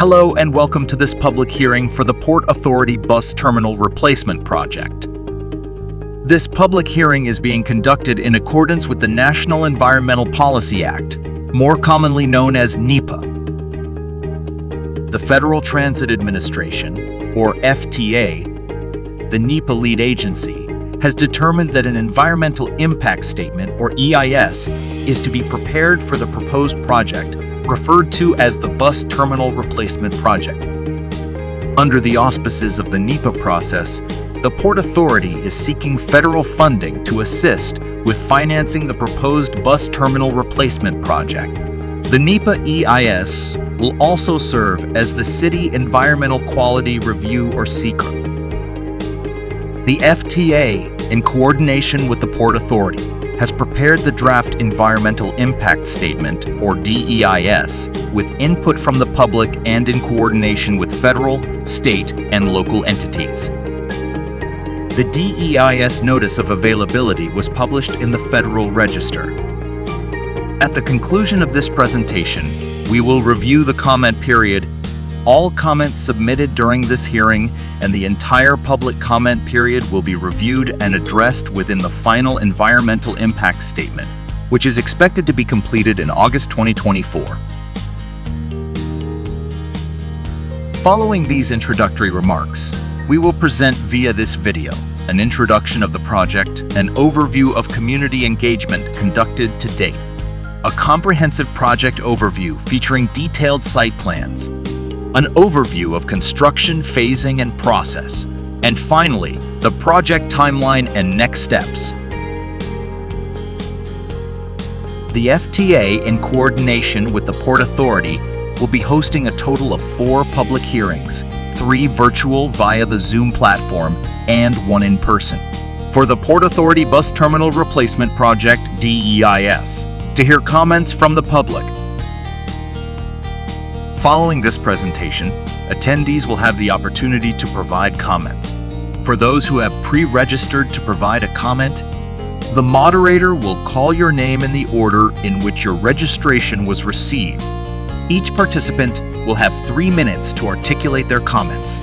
Hello and welcome to this public hearing for the Port Authority Bus Terminal Replacement Project. This public hearing is being conducted in accordance with the National Environmental Policy Act, more commonly known as NEPA. The Federal Transit Administration, or FTA, the NEPA lead agency, has determined that an Environmental Impact Statement, or EIS, is to be prepared for the proposed project, referred to as the Bus Terminal Replacement Project. Under the auspices of the NEPA process, the Port Authority is seeking federal funding to assist with financing the proposed Bus Terminal Replacement Project. The NEPA EIS will also serve as the City Environmental Quality Review, or SEQR. The FTA, in coordination with the Port Authority, has prepared the draft Environmental Impact Statement, or DEIS, with input from the public and in coordination with federal, state, and local entities. The DEIS Notice of Availability was published in the Federal Register. At the conclusion of this presentation, we will review the comment period, all comments submitted during this hearing, and the entire public comment period will be reviewed and addressed within the final Environmental Impact Statement, which is expected to be completed in August 2024. Following these introductory remarks, we will present via this video an introduction of the project, an overview of community engagement conducted to date, a comprehensive project overview featuring detailed site plans, an overview of construction phasing and process, and finally, the project timeline and next steps. The FTA, in coordination with the Port Authority, will be hosting a total of 4 public hearings, 3 virtual via the Zoom platform, and 1 in person, for the Port Authority Bus Terminal Replacement Project DEIS, to hear comments from the public. Following this presentation, attendees will have the opportunity to provide comments. For those who have pre-registered to provide a comment, the moderator will call your name in the order in which your registration was received. Each participant will have 3 minutes to articulate their comments.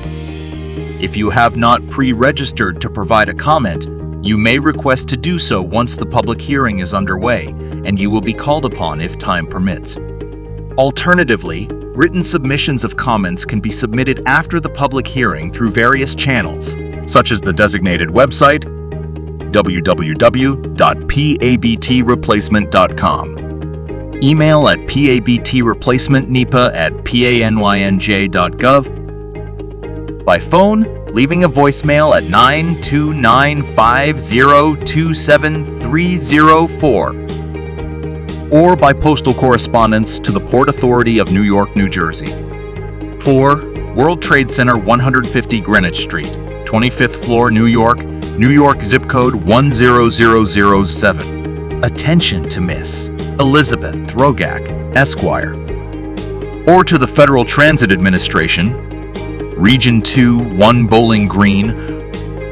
If you have not pre-registered to provide a comment, you may request to do so once the public hearing is underway, and you will be called upon if time permits. Alternatively, written submissions of comments can be submitted after the public hearing through various channels, such as the designated website, www.pabtreplacement.com, email at pabtreplacementnepa@panyj.gov, by phone, leaving a voicemail at 92950273004, or by postal correspondence to the Port Authority of New York, New Jersey. 4. World Trade Center, 150 Greenwich Street, 25th floor, New York, New York zip code 10007. Attention to Miss Elizabeth Throgak, Esquire. Or to the Federal Transit Administration, Region 2, 1 Bowling Green,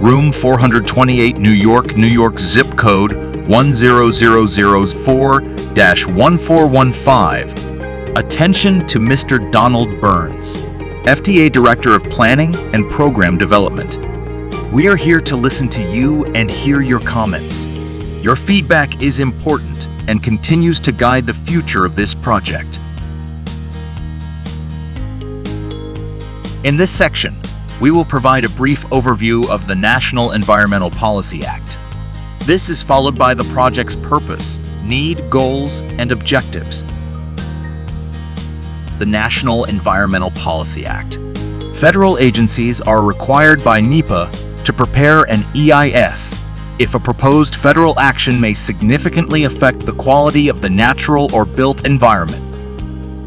Room 428, New York, New York zip code 10004-1415. Attention to Mr. Donald Burns, FTA Director of Planning and Program Development. We are here to listen to you and hear your comments. Your feedback is important and continues to guide the future of this project. In this section, we will provide a brief overview of the National Environmental Policy Act. This is followed by the project's purpose, need, goals, and objectives. The National Environmental Policy Act. Federal agencies are required by NEPA to prepare an EIS if a proposed federal action may significantly affect the quality of the natural or built environment.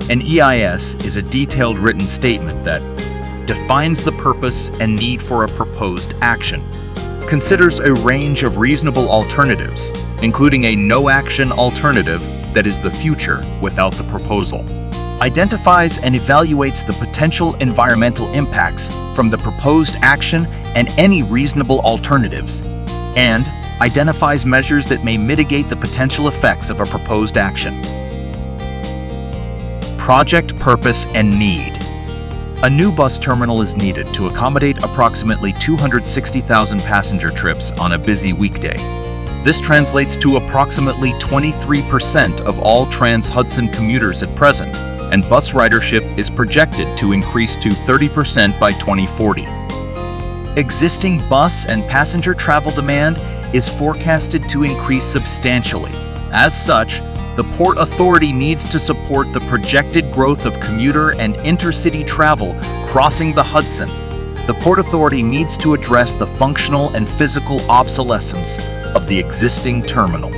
An EIS is a detailed written statement that defines the purpose and need for a proposed action, considers a range of reasonable alternatives, including a no-action alternative that is the future without the proposal, identifies and evaluates the potential environmental impacts from the proposed action and any reasonable alternatives, and identifies measures that may mitigate the potential effects of a proposed action. Project purpose and need. A new bus terminal is needed to accommodate approximately 260,000 passenger trips on a busy weekday. This translates to approximately 23% of all Trans-Hudson commuters at present, and bus ridership is projected to increase to 30% by 2040. Existing bus and passenger travel demand is forecasted to increase substantially. As such, the Port Authority needs to support the projected growth of commuter and intercity travel crossing the Hudson. The Port Authority needs to address the functional and physical obsolescence of the existing terminal.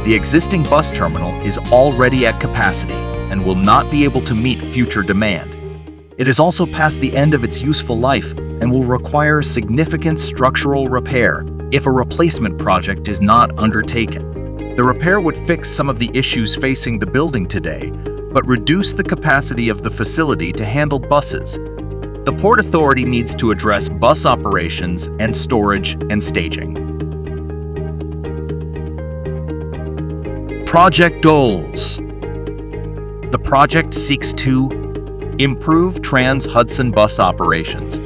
The existing bus terminal is already at capacity and will not be able to meet future demand. It is also past the end of its useful life and will require significant structural repair if a replacement project is not undertaken. The repair would fix some of the issues facing the building today, but reduce the capacity of the facility to handle buses. The Port Authority needs to address bus operations and storage and staging. Project goals. The project seeks to improve Trans-Hudson bus operations,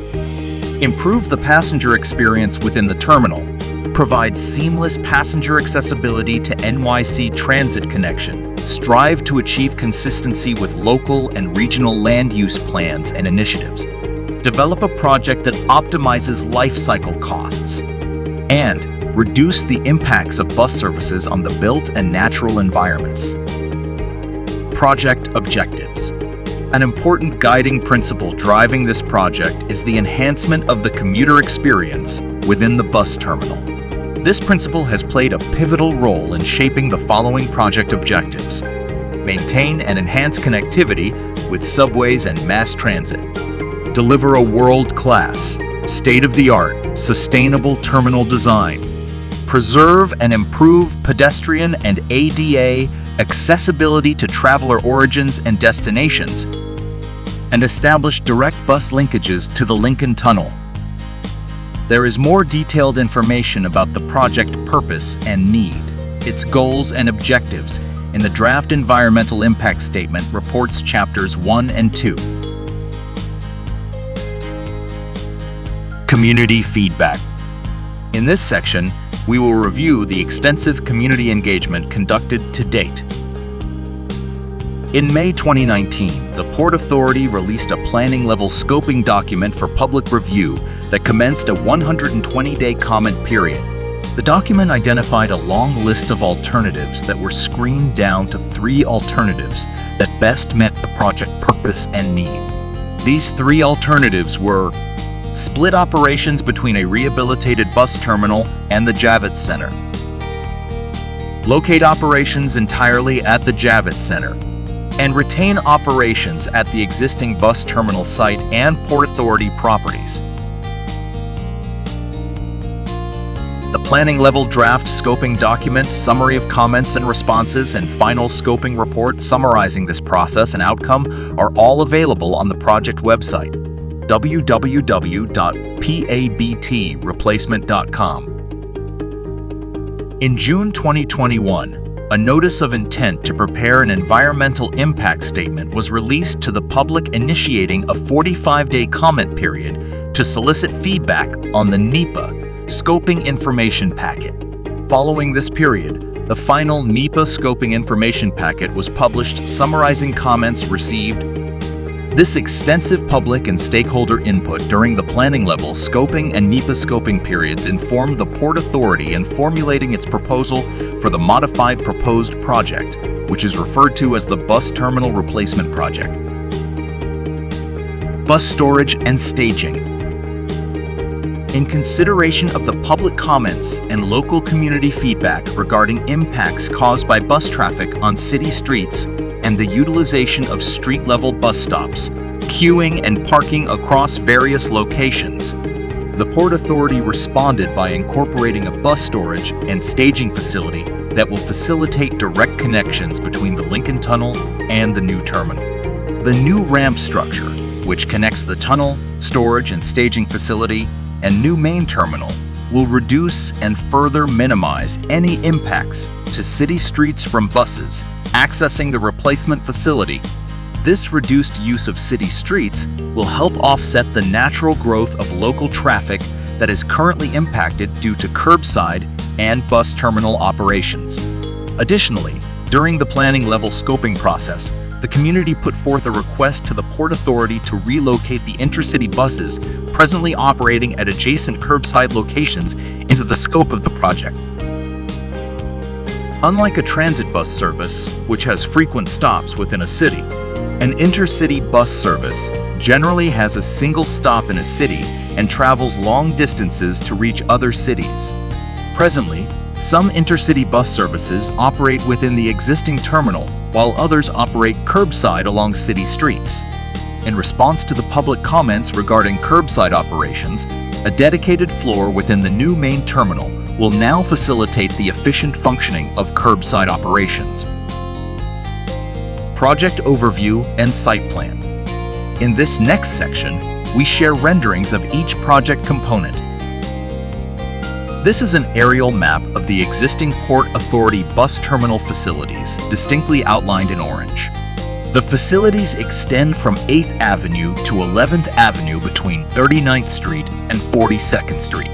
improve the passenger experience within the terminal, provide seamless passenger accessibility to NYC transit connection, strive to achieve consistency with local and regional land use plans and initiatives, develop a project that optimizes life cycle costs, and reduce the impacts of bus services on the built and natural environments. Project objectives. An important guiding principle driving this project is the enhancement of the commuter experience within the bus terminal. This principle has played a pivotal role in shaping the following project objectives: maintain and enhance connectivity with subways and mass transit, deliver a world-class, state-of-the-art, sustainable terminal design, preserve and improve pedestrian and ADA accessibility to traveler origins and destinations, and establish direct bus linkages to the Lincoln Tunnel. There is more detailed information about the project purpose and need, its goals and objectives in the Draft Environmental Impact Statement Reports Chapters 1 and 2. Community feedback. In this section, we will review the extensive community engagement conducted to date. In May 2019, the Port Authority released a planning-level scoping document for public review that commenced a 120-day comment period. The document identified a long list of alternatives that were screened down to 3 alternatives that best met the project purpose and need. These 3 alternatives were: split operations between a rehabilitated bus terminal and the Javits Center, locate operations entirely at the Javits Center, and retain operations at the existing bus terminal site and Port Authority properties. The planning-level draft scoping document, summary of comments and responses, and final scoping report summarizing this process and outcome are all available on the project website, www.pabtreplacement.com. In June 2021, a notice of intent to prepare an environmental impact statement was released to the public, initiating a 45-day comment period to solicit feedback on the NEPA Scoping Information Packet. Following this period, the final NEPA Scoping Information Packet was published summarizing comments received. This extensive public and stakeholder input during the planning level, scoping, and NEPA scoping periods informed the Port Authority in formulating its proposal for the modified proposed project, which is referred to as the Bus Terminal Replacement Project. Bus storage and staging. In consideration of the public comments and local community feedback regarding impacts caused by bus traffic on city streets and the utilization of street-level bus stops, queuing, and parking across various locations, the Port Authority responded by incorporating a bus storage and staging facility that will facilitate direct connections between the Lincoln Tunnel and the new terminal. The new ramp structure, which connects the tunnel, storage and staging facility, and new main terminal, will reduce and further minimize any impacts to city streets from buses accessing the replacement facility This reduced use of city streets will help offset the natural growth of local traffic that is currently impacted due to curbside and bus terminal operations. Additionally, during the planning level scoping process, the community put forth a request to the Port Authority to relocate the intercity buses presently operating at adjacent curbside locations into the scope of the project. Unlike a transit bus service, which has frequent stops within a city, an intercity bus service generally has a single stop in a city and travels long distances to reach other cities. Presently, some intercity bus services operate within the existing terminal, while others operate curbside along city streets. In response to the public comments regarding curbside operations, a dedicated floor within the new main terminal will now facilitate the efficient functioning of curbside operations. Project overview and site plans. In this next section, we share renderings of each project component. This is an aerial map of the existing Port Authority bus terminal facilities, distinctly outlined in orange. The facilities extend from 8th Avenue to 11th Avenue between 39th Street and 42nd Street.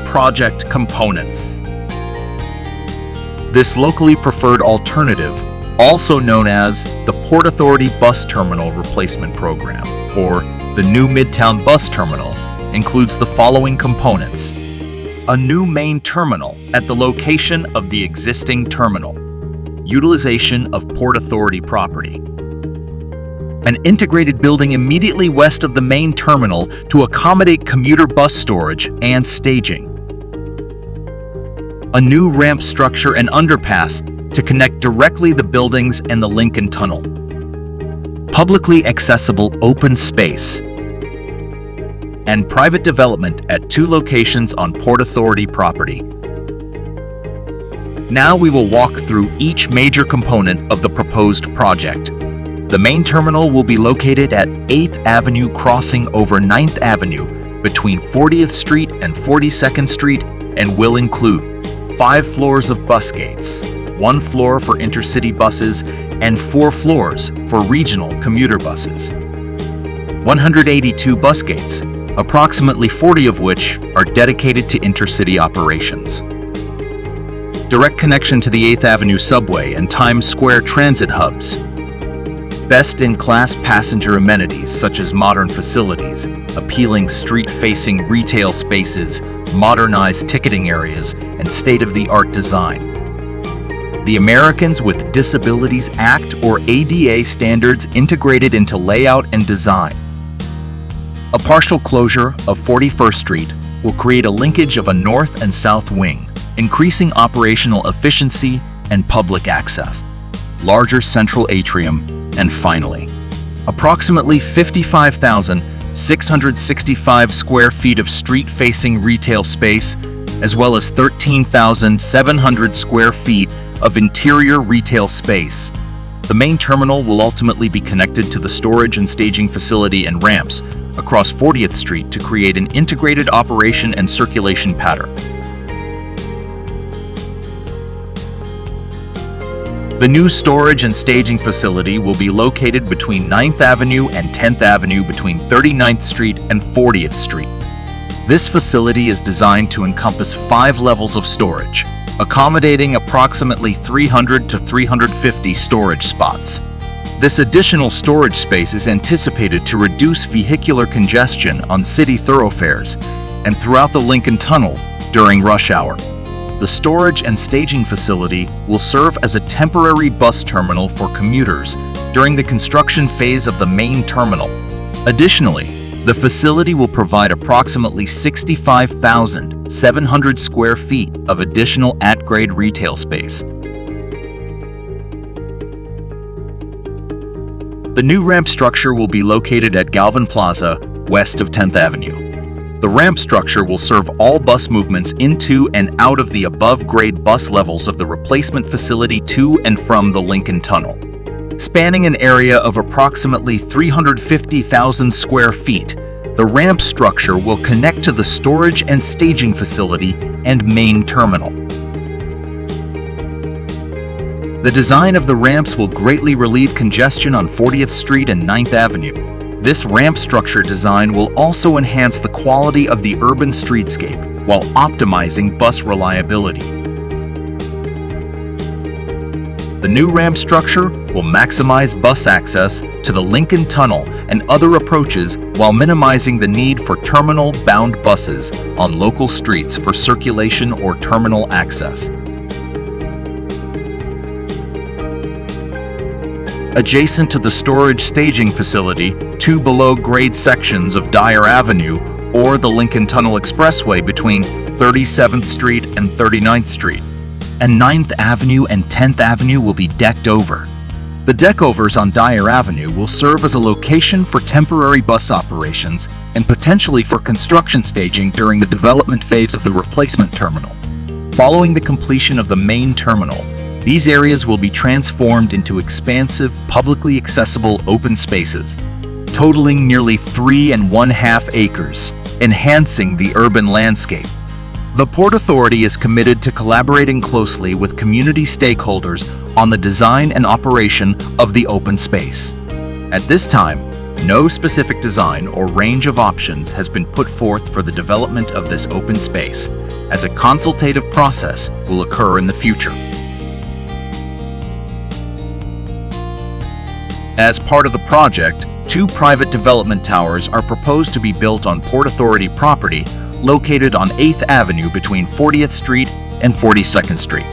Project components. This locally preferred alternative, also known as the Port Authority Bus Terminal Replacement Program, or the New Midtown Bus Terminal, includes the following components: a new main terminal at the location of the existing terminal, utilization of Port Authority property, an integrated building immediately west of the main terminal to accommodate commuter bus storage and staging, a new ramp structure and underpass to connect directly the buildings and the Lincoln Tunnel, publicly accessible open space, and private development at 2 locations on Port Authority property. Now we will walk through each major component of the proposed project. The main terminal will be located at 8th Avenue crossing over 9th Avenue between 40th Street and 42nd Street and will include 5 floors of bus gates, 1 floor for intercity buses, and 4 floors for regional commuter buses. 182 bus gates, approximately 40 of which are dedicated to intercity operations. Direct connection to the 8th Avenue subway and Times Square transit hubs. Best-in-class passenger amenities such as modern facilities, appealing street-facing retail spaces, modernized ticketing areas, and state-of-the-art design. The Americans with Disabilities Act or ADA standards integrated into layout and design. A partial closure of 41st Street will create a linkage of a north and south wing, increasing operational efficiency and public access. Larger central atrium, and finally, approximately 55,665 square feet of street-facing retail space, as well as 13,700 square feet of interior retail space. The main terminal will ultimately be connected to the storage and staging facility and ramps across 40th Street to create an integrated operation and circulation pattern. The new storage and staging facility will be located between 9th Avenue and 10th Avenue between 39th Street and 40th Street. This facility is designed to encompass 5 levels of storage, accommodating approximately 300 to 350 storage spots. This additional storage space is anticipated to reduce vehicular congestion on city thoroughfares and throughout the Lincoln Tunnel during rush hour. The storage and staging facility will serve as a temporary bus terminal for commuters during the construction phase of the main terminal. Additionally, the facility will provide approximately 65,700 square feet of additional at-grade retail space. The new ramp structure will be located at Galvin Plaza, west of 10th Avenue. The ramp structure will serve all bus movements into and out of the above-grade bus levels of the replacement facility to and from the Lincoln Tunnel. Spanning an area of approximately 350,000 square feet, the ramp structure will connect to the storage and staging facility and main terminal. The design of the ramps will greatly relieve congestion on 40th Street and 9th Avenue. This ramp structure design will also enhance the quality of the urban streetscape while optimizing bus reliability. The new ramp structure will maximize bus access to the Lincoln Tunnel and other approaches while minimizing the need for terminal-bound buses on local streets for circulation or terminal access. Adjacent to the storage staging facility, two below-grade sections of Dyer Avenue or the Lincoln Tunnel Expressway between 37th Street and 39th Street, and 9th Avenue and 10th Avenue will be decked over. The deckovers on Dyer Avenue will serve as a location for temporary bus operations and potentially for construction staging during the development phase of the replacement terminal. Following the completion of the main terminal, these areas will be transformed into expansive, publicly accessible open spaces, totaling nearly 3½ acres, enhancing the urban landscape. The Port Authority is committed to collaborating closely with community stakeholders on the design and operation of the open space. At this time, no specific design or range of options has been put forth for the development of this open space, as a consultative process will occur in the future. As part of the project, two private development towers are proposed to be built on Port Authority property located on 8th Avenue between 40th Street and 42nd Street.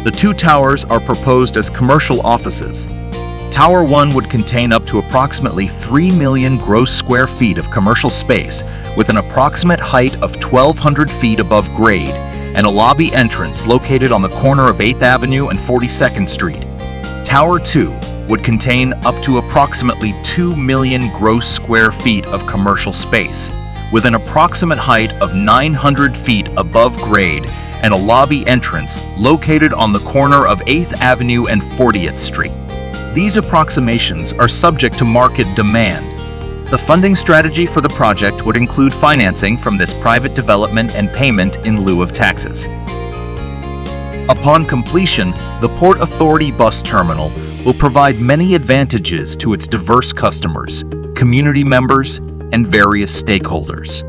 The two towers are proposed as commercial offices. Tower 1 would contain up to approximately 3 million gross square feet of commercial space with an approximate height of 1,200 feet above grade and a lobby entrance located on the corner of 8th Avenue and 42nd Street. Tower 2 would contain up to approximately 2 million gross square feet of commercial space, with an approximate height of 900 feet above grade and a lobby entrance located on the corner of 8th Avenue and 40th Street. These approximations are subject to market demand. The funding strategy for the project would include financing from this private development and payment in lieu of taxes. Upon completion, the Port Authority Bus Terminal will provide many advantages to its diverse customers, community members, and various stakeholders,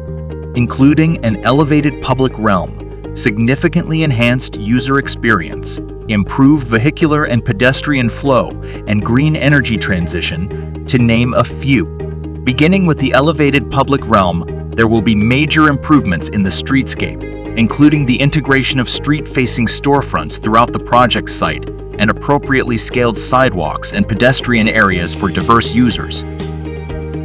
including an elevated public realm, significantly enhanced user experience, improved vehicular and pedestrian flow, and green energy transition, to name a few. Beginning with the elevated public realm, there will be major improvements in the streetscape, including the integration of street-facing storefronts throughout the project site and appropriately scaled sidewalks and pedestrian areas for diverse users.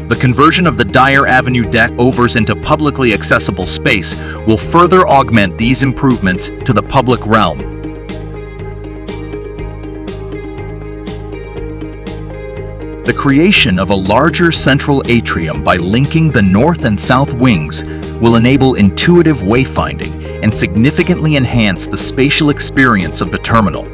The conversion of the Dyer Avenue deck overs into publicly accessible space will further augment these improvements to the public realm. The creation of a larger central atrium by linking the north and south wings will enable intuitive wayfinding and significantly enhance the spatial experience of the terminal.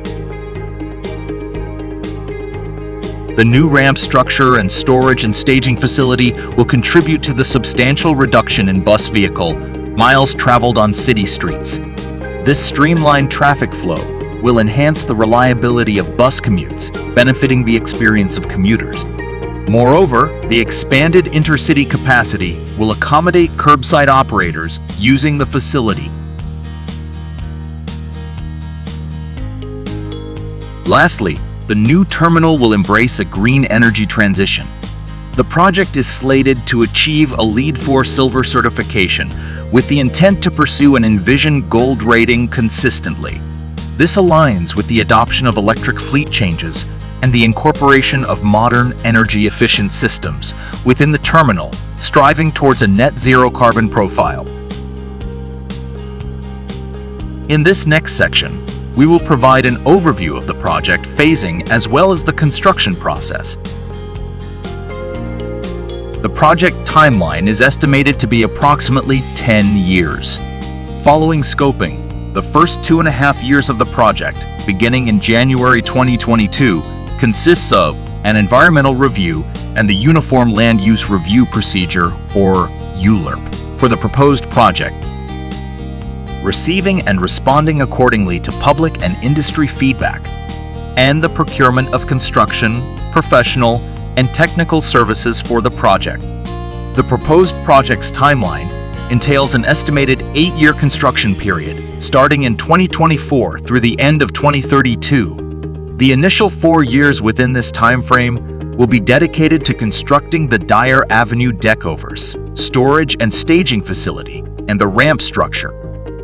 The new ramp structure and storage and staging facility will contribute to the substantial reduction in bus vehicle miles traveled on city streets. This streamlined traffic flow will enhance the reliability of bus commutes, benefiting the experience of commuters. Moreover, the expanded intercity capacity will accommodate curbside operators using the facility. Lastly, the new terminal will embrace a green energy transition. The project is slated to achieve a LEED 4 Silver certification with the intent to pursue an Envision Gold rating consistently. This aligns with the adoption of electric fleet changes and the incorporation of modern energy-efficient systems within the terminal, striving towards a net zero carbon profile. In this next section, we will provide an overview of the project phasing as well as the construction process. The project timeline is estimated to be approximately 10 years. Following scoping, the first 2.5 years of the project, beginning in January 2022, consists of an environmental review and the Uniform Land Use Review Procedure, or ULURP, for the proposed project. receiving and responding accordingly to public and industry feedback, and the procurement of construction, professional, and technical services for the project. The proposed project's timeline entails an estimated 8-year construction period, starting in 2024 through the end of 2032. The initial 4 years within this timeframe will be dedicated to constructing the Dyer Avenue deckovers, storage and staging facility, and the ramp structure.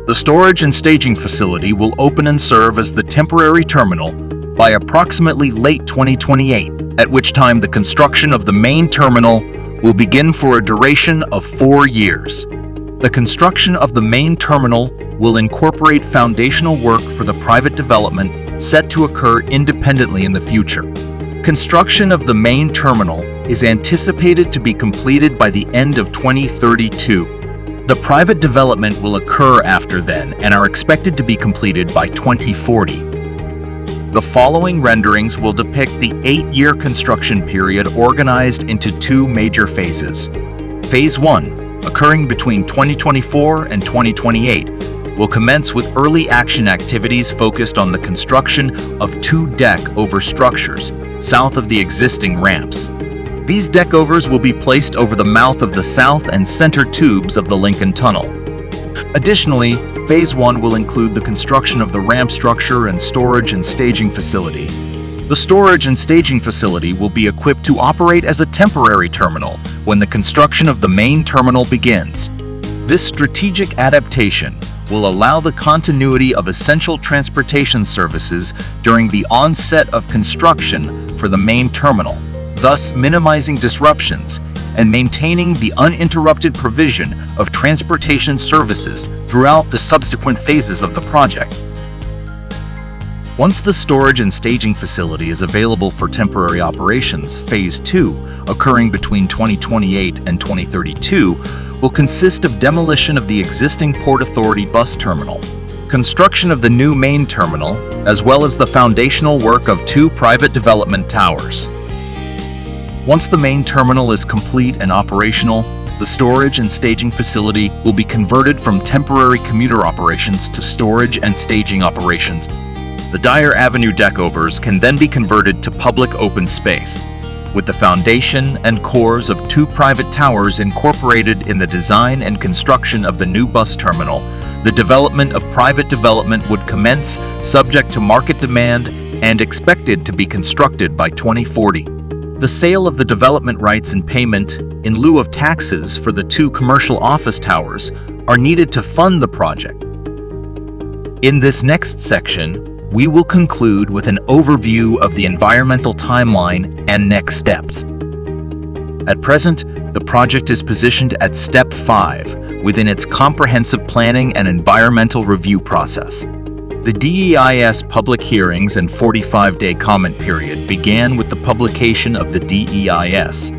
The storage and staging facility will open and serve as the temporary terminal by approximately late 2028, at which time the construction of the main terminal will begin for a duration of 4 years. The construction of the main terminal will incorporate foundational work for the private development set to occur independently in the future. Construction of the main terminal is anticipated to be completed by the end of 2032. The private development will occur after then and are expected to be completed by 2040. The following renderings will depict the 8-year construction period organized into 2 major phases. Phase 1, occurring between 2024 and 2028, will commence with early action activities focused on the construction of 2 deck-over structures south of the existing ramps. These deckovers will be placed over the mouth of the south and center tubes of the Lincoln Tunnel. Additionally, Phase 1 will include the construction of the ramp structure and storage and staging facility. The storage and staging facility will be equipped to operate as a temporary terminal when the construction of the main terminal begins. This strategic adaptation will allow the continuity of essential transportation services during the onset of construction for the main terminal, thus minimizing disruptions and maintaining the uninterrupted provision of transportation services throughout the subsequent phases of the project. Once the storage and staging facility is available for temporary operations, Phase 2, occurring between 2028 and 2032, will consist of demolition of the existing Port Authority bus terminal, construction of the new main terminal, as well as the foundational work of 2 private development towers. Once the main terminal is complete and operational, the storage and staging facility will be converted from temporary commuter operations to storage and staging operations. The Dyer Avenue deckovers can then be converted to public open space, with the foundation and cores of 2 private towers incorporated in the design and construction of the new bus terminal. The development of private development would commence subject to market demand and expected to be constructed by 2040. The sale of the development rights and payment in lieu of taxes for the 2 commercial office towers are needed to fund the project. In this next section, we will conclude with an overview of the environmental timeline and next steps. At present, the project is positioned at Step 5 within its comprehensive planning and environmental review process. The DEIS public hearings and 45-day comment period began with the publication of the DEIS.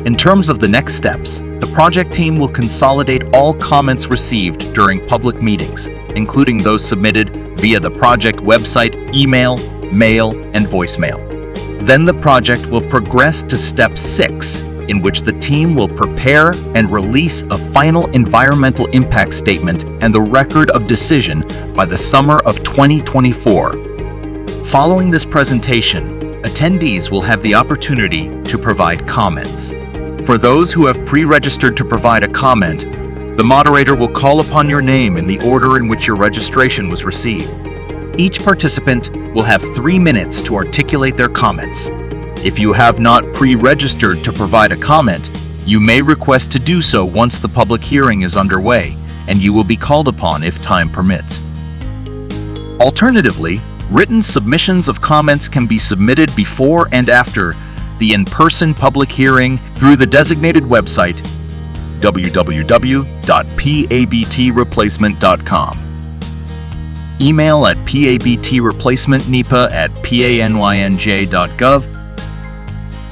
In terms of the next steps, the project team will consolidate all comments received during public meetings, including those submitted via the project website, email, mail, and voicemail. Then the project will progress to Step 6, in which the team will prepare and release a final environmental impact statement and the record of decision by the summer of 2024. Following this presentation, attendees will have the opportunity to provide comments. For those who have pre-registered to provide a comment, the moderator will call upon your name in the order in which your registration was received. Each participant will have 3 minutes to articulate their comments. If you have not pre-registered to provide a comment, you may request to do so once the public hearing is underway, and you will be called upon if time permits. Alternatively, written submissions of comments can be submitted before and after the in-person public hearing through the designated website www.pabtreplacement.com. Email at pabtreplacementnipa@panyj.gov.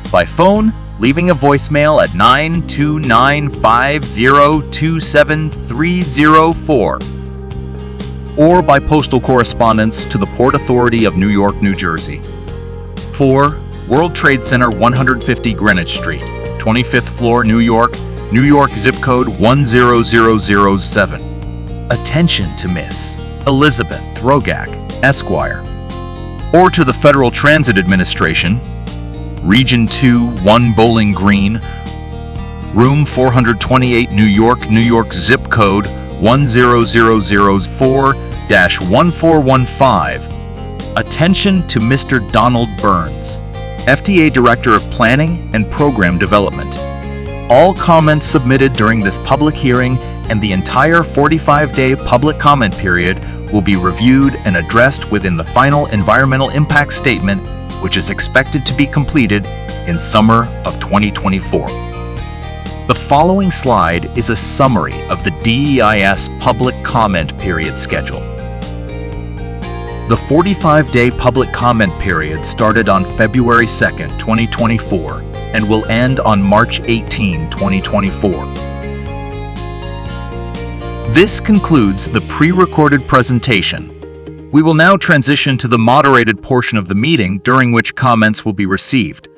By phone, leaving a voicemail at 92950273004. Or by postal correspondence to the Port Authority of New York, New Jersey. 4. World Trade Center 150 Greenwich Street, 25th floor, New York, New York zip code 10007. Attention to Miss Elizabeth Throgak, Esquire. Or to the Federal Transit Administration, Region 2, 1 Bowling Green, Room 428, New York, zip code 10004-1415. Attention to Mr. Donald Burns, FDA Director of Planning and Program Development. All comments submitted during this public hearing and the entire 45-day public comment period will be reviewed and addressed within the final environmental impact statement, which is expected to be completed in summer of 2024. The following slide is a summary of the DEIS public comment period schedule. The 45-day public comment period started on February 2nd, 2024, and will end on March 18, 2024. This concludes the pre-recorded presentation. We will now transition to the moderated portion of the meeting, during which comments will be received.